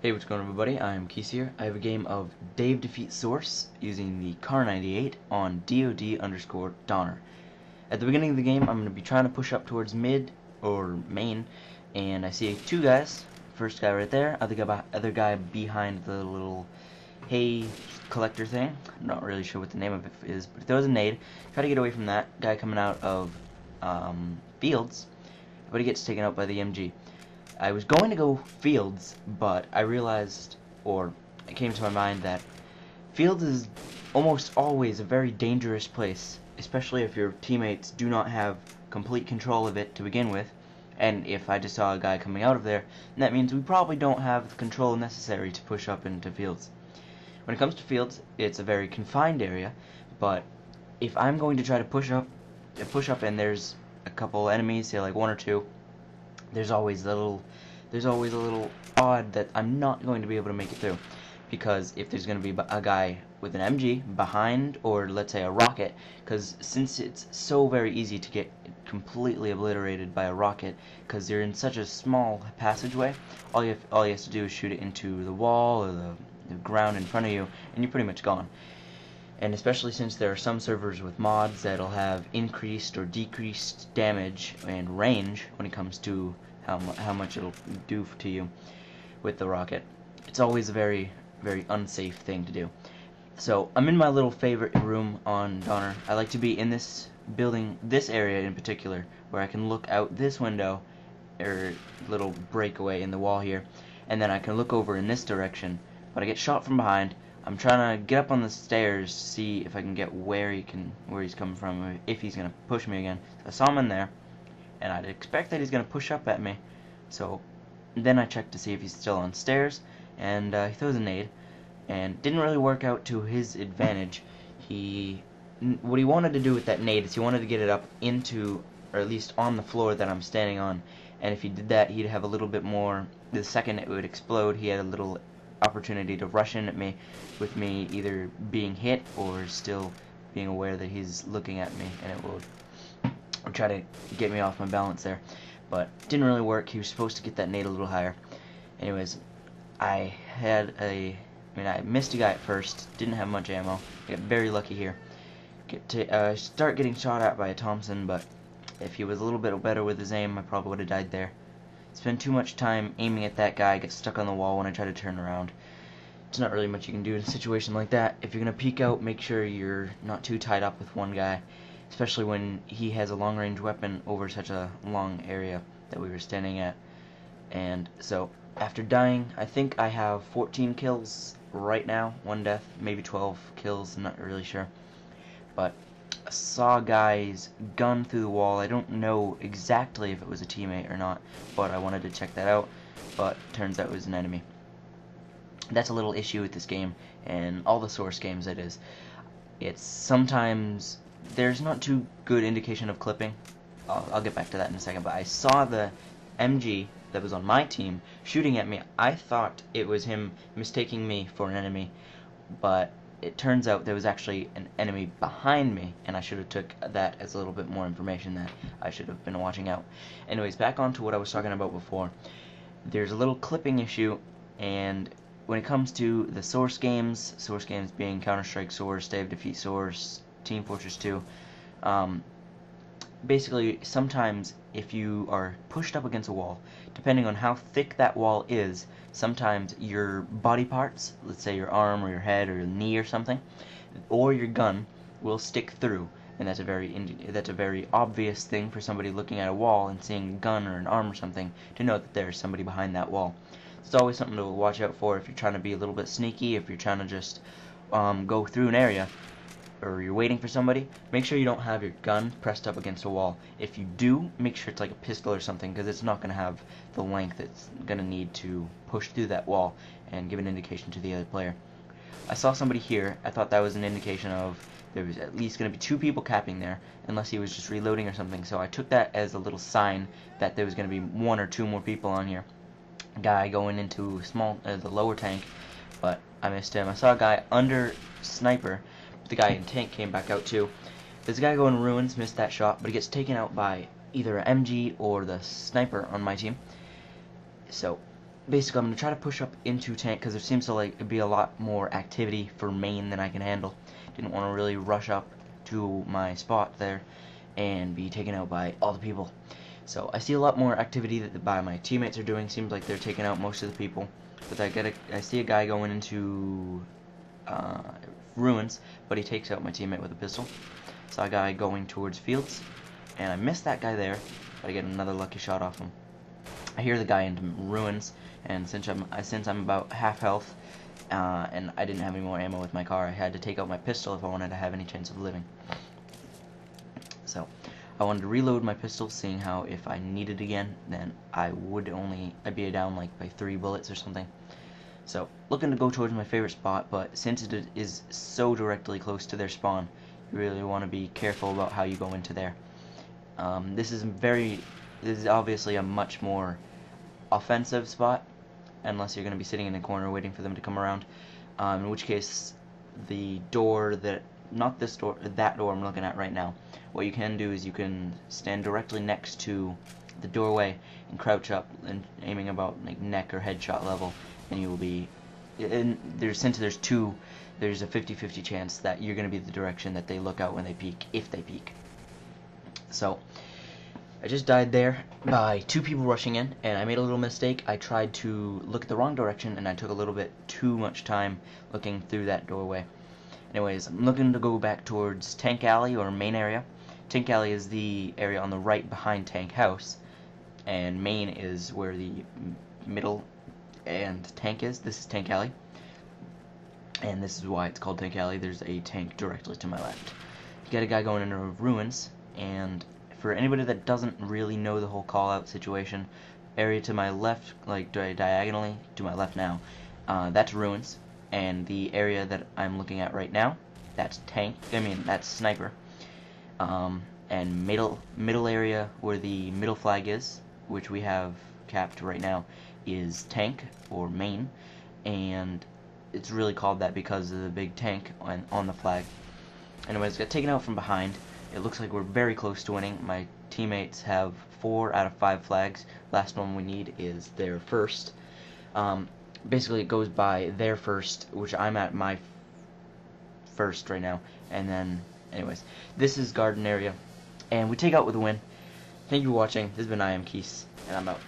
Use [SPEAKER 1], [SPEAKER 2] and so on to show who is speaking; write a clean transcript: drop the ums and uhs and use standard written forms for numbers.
[SPEAKER 1] Hey, what's going on, everybody? iAmKEIS here. I have a game of Dave Defeat Source using the Kar98 on DoD_Donner. At the beginning of the game, I'm going to be trying to push up towards mid or main, and I see two guys. First guy right there, other guy behind the little hay collector thing. I'm not really sure what the name of it is, but if there was a nade, try to get away from that guy coming out of fields, but he gets taken out by the MG. I was going to go fields, but I realized, or it came to my mind, that fields is almost always a very dangerous place, especially if your teammates do not have complete control of it to begin with. And if I just saw a guy coming out of there, that means we probably don't have the control necessary to push up into fields. When it comes to fields, it's a very confined area, but if I'm going to try to push up and there's a couple enemies, say like one or two, there's always a little odd that I'm not going to be able to make it through, because if there's going to be a guy with an MG behind, or let's say a rocket, because since it's so very easy to get completely obliterated by a rocket, because you're in such a small passageway, all he has to do is shoot it into the wall or the ground in front of you, and you're pretty much gone. And especially since there are some servers with mods that'll have increased or decreased damage and range when it comes to how much it'll do to you with the rocket, it's always a very, very unsafe thing to do. So I'm in my little favorite room on Donner. I like to be in this building, this area in particular, where I can look out this window, or little breakaway in the wall here, and then I can look over in this direction, but I get shot from behind. I'm trying to get up on the stairs to see if I can get where he's coming from, or if he's gonna push me again. So I saw him in there, and I'd expect that he's gonna push up at me. So then I checked to see if he's still on stairs, and he throws a nade, and didn't really work out to his advantage. What he wanted to do with that nade is he wanted to get it up into, or at least on the floor that I'm standing on, and if he did that, he'd have a little bit more. The second it would explode, he had a little opportunity to rush in at me, with me either being hit or still being aware that he's looking at me, and it would try to get me off my balance there. But didn't really work. He was supposed to get that nade a little higher. Anyways, I missed a guy at first, didn't have much ammo. I got very lucky here. Start getting shot at by a Thompson, but if he was a little bit better with his aim, I probably would have died there. Spend too much time aiming at that guy, get stuck on the wall when I try to turn around. There's not really much you can do in a situation like that. If you're going to peek out, make sure you're not too tied up with one guy, especially when he has a long-range weapon over such a long area that we were standing at. And so, after dying, I think I have 14 kills right now, 1 death, maybe 12 kills, I'm not really sure. But I saw guys gun through the wall. I don't know exactly if it was a teammate or not, but I wanted to check that out, but turns out it was an enemy. That's a little issue with this game, and all the Source games it is. It's sometimes there's not too good indication of clipping. I'll get back to that in a second, but I saw the MG that was on my team shooting at me. I thought it was him mistaking me for an enemy, but it turns out there was actually an enemy behind me, and I should have took that as a little bit more information that I should have been watching out. Anyways, back on to what I was talking about before. There's a little clipping issue, and when it comes to the Source games being Counter-Strike Source, Dave Defeat Source, Team Fortress 2, basically sometimes if you are pushed up against a wall, depending on how thick that wall is, sometimes your body parts, let's say your arm or your head or your knee or something, or your gun, will stick through, and that's a very obvious thing for somebody looking at a wall and seeing a gun or an arm or something to know that there's somebody behind that wall. It's always something to watch out for if you're trying to be a little bit sneaky, if you're trying to just go through an area, or you're waiting for somebody. Make sure you don't have your gun pressed up against a wall. If you do, make sure it's like a pistol or something, because it's not going to have the length it's going to need to push through that wall and give an indication to the other player. I saw somebody here. I thought that was an indication of there was at least going to be 2 people capping there, unless he was just reloading or something. So I took that as a little sign that there was going to be 1 or 2 more people on here. A guy going into the lower tank, but I missed him. I saw a guy under sniper. The guy in tank came back out too. There's a guy going ruins, missed that shot, but he gets taken out by either an MG or the sniper on my team. So basically I'm going to try to push up into tank because there seems to like be a lot more activity for main than I can handle. Didn't want to really rush up to my spot there and be taken out by all the people. So I see a lot more activity that my teammates are doing. Seems like they're taking out most of the people. But I see a guy going into ruins, but he takes out my teammate with a pistol. Saw a guy going towards fields, and I missed that guy there, but I get another lucky shot off him. I hear the guy into ruins, and since I'm about half health, and I didn't have any more ammo with my car, I had to take out my pistol if I wanted to have any chance of living. So I wanted to reload my pistol, seeing how if I needed it again, then I'd be down like by 3 bullets or something. So looking to go towards my favorite spot, but since it is so directly close to their spawn, you really want to be careful about how you go into there. This is obviously a much more offensive spot, unless you're going to be sitting in a corner waiting for them to come around. In which case, the door not this door, that door I'm looking at right now. What you can do is you can stand directly next to the doorway and crouch up and aiming about like neck or headshot level, and you will be. Since there's two, there's a 50-50 chance that you're going to be the direction that they look out when they peek, if they peek. So I just died there by 2 people rushing in, and I made a little mistake. I tried to look at the wrong direction, and I took a little bit too much time looking through that doorway. Anyways, I'm looking to go back towards Tank Alley or main area. Tank Alley is the area on the right behind Tank House, and main is where the middle and tank is. This is Tank Alley, and this is why it's called Tank Alley. There's a tank directly to my left. You got a guy going into ruins, and for anybody that doesn't really know the whole call-out situation, area to my left, like diagonally to my left now, that's ruins, and the area that I'm looking at right now, that's that's sniper. And middle area where the middle flag is, which we have capped right now, is tank or main, and it's really called that because of the big tank on the flag. Anyways, got taken out from behind. It looks like we're very close to winning. My teammates have 4 out of 5 flags. Last one we need is their first. Basically, it goes by their first, which I'm at my first right now. And then, anyways, this is garden area, and we take out with a win. Thank you for watching. This has been iAmKEIS, and I'm out.